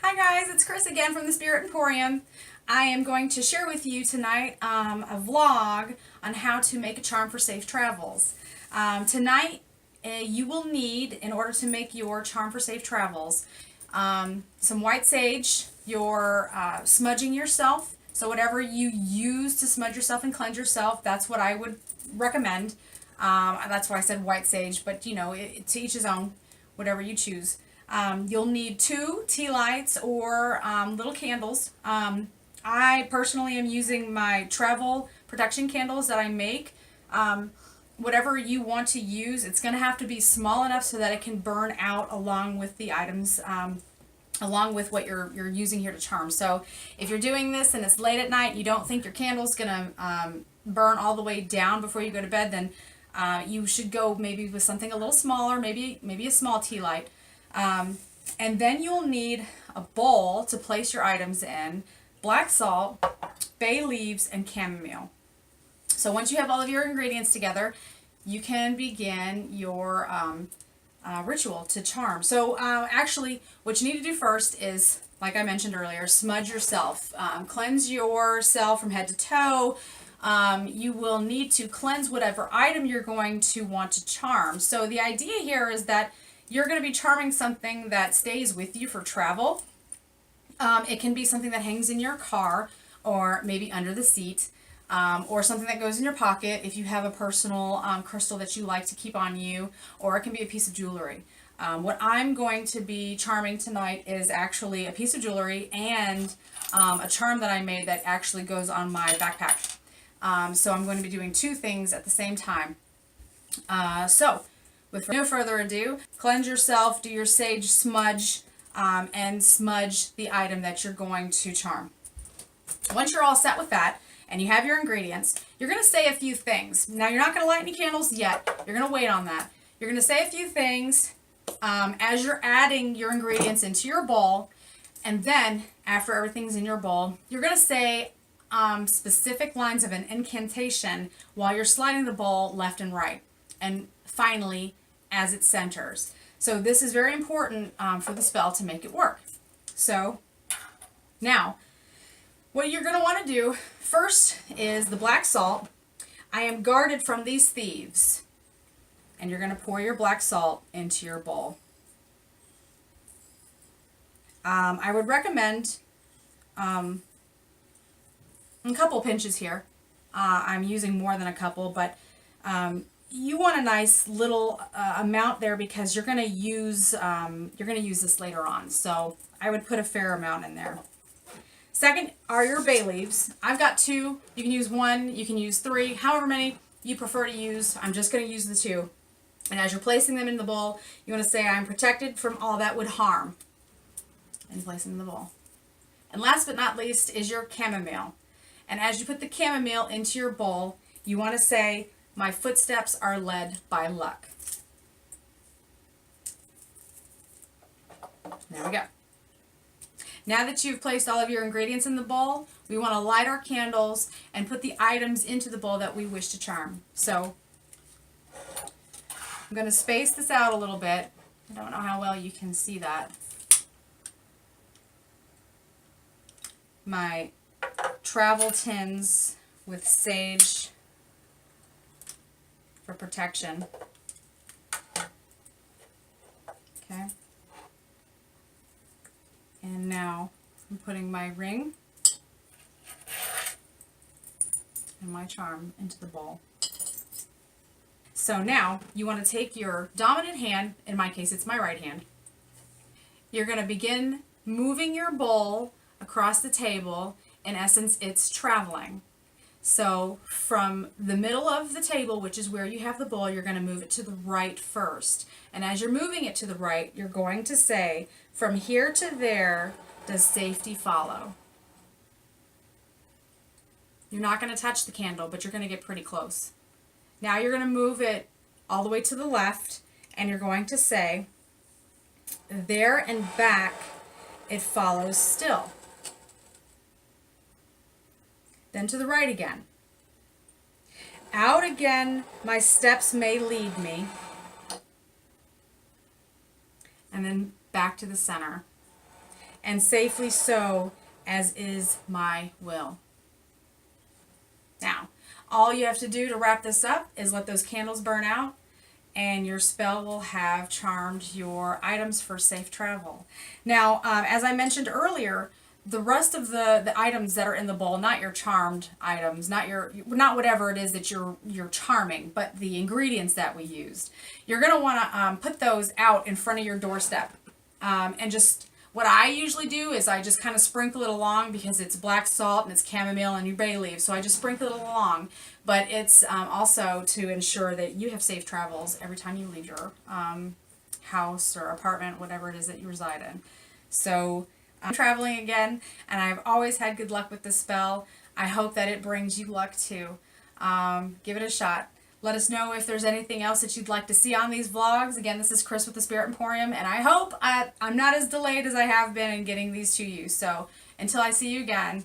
Hi guys, it's Chris again from the Spirit Emporium. I am going to share with you tonight a vlog on how to make a charm for safe travels. Tonight you will need, in order to make your charm for safe travels, some white sage. You're smudging yourself, so whatever you use to smudge yourself and cleanse yourself, that's what I would recommend. That's why I said white sage, but you know, to each his own, whatever you choose. You'll need 2 tea lights or little candles. I personally am using my travel protection candles that I make. Whatever you want to use, it's going to have to be small enough so that it can burn out along with the items, along with what you're using here to charm. So if you're doing this and it's late at night, you don't think your candle's going to burn all the way down before you go to bed, then you should go maybe with something a little smaller, maybe a small tea light. And then you'll need a bowl to place your items in, black salt, bay leaves, and chamomile. So once you have all of your ingredients together, you can begin your ritual to charm. So actually, what you need to do first is, like I mentioned earlier, smudge yourself. Cleanse yourself from head to toe. You will need to cleanse whatever item you're going to want to charm. So the idea here is that you're going to be charming something that stays with you for travel. It can be something that hangs in your car or maybe under the seat, or something that goes in your pocket if you have a personal crystal that you like to keep on you, or it can be a piece of jewelry. What I'm going to be charming tonight is actually a piece of jewelry and a charm that I made that actually goes on my backpack. So I'm going to be doing 2 things at the same time. With no further ado, cleanse yourself, do your sage smudge, and smudge the item that you're going to charm. Once you're all set with that, and you have your ingredients, you're going to say a few things. Now, you're not going to light any candles yet. You're going to wait on that. You're going to say a few things as you're adding your ingredients into your bowl, and then, after everything's in your bowl, you're going to say specific lines of an incantation while you're sliding the bowl left and right. And finally, as it centers. So this is very important for the spell to make it work. So now, what you're going to want to do first is the black salt. I am guarded from these thieves. And you're going to pour your black salt into your bowl. I would recommend a couple pinches here. I'm using more than a couple, but you want a nice little amount there because you're going to use this later on. So I would put a fair amount in there. Second are your bay leaves. I've got 2. You can use 1. You can use 3. However many you prefer to use. I'm just going to use the 2. And as you're placing them in the bowl, you want to say, "I'm protected from all that would harm." And place them in the bowl. And last but not least is your chamomile. And as you put the chamomile into your bowl, you want to say, "My footsteps are led by luck." There we go. Now that you've placed all of your ingredients in the bowl, we want to light our candles and put the items into the bowl that we wish to charm. So I'm going to space this out a little bit. I don't know how well you can see that. My travel tins with sage for protection. Okay. And now I'm putting my ring and my charm into the bowl. So now you want to take your dominant hand, in my case it's my right hand. You're going to begin moving your bowl across the table. In essence, it's traveling. So from the middle of the table, which is where you have the bowl, you're going to move it to the right first. And as you're moving it to the right, you're going to say, "From here to there, does safety follow?" You're not going to touch the candle, but you're going to get pretty close. Now you're going to move it all the way to the left, and you're going to say, "There and back, it follows still." Then to the right again. "Out again, my steps may lead me." And then back to the center. and safely so, as is my will. Now, all you have to do to wrap this up is let those candles burn out, and your spell will have charmed your items for safe travel. Now, as I mentioned earlier, the rest of the items that are in the bowl, not your charmed items, not whatever it is that you're charming, but the ingredients that we used, you're gonna want to put those out in front of your doorstep, and just. What I usually do is I just kind of sprinkle it along, because it's black salt and it's chamomile and your bay leaves, so I just sprinkle it along. But it's also to ensure that you have safe travels every time you leave your house or apartment, whatever it is that you reside in. So I'm traveling again, and I've always had good luck with this spell. I hope that it brings you luck too. Give it a shot. Let us know if there's anything else that you'd like to see on these vlogs. Again, this is Chris with the Spirit Emporium, and I hope I'm not as delayed as I have been in getting these to you. So until I see you again,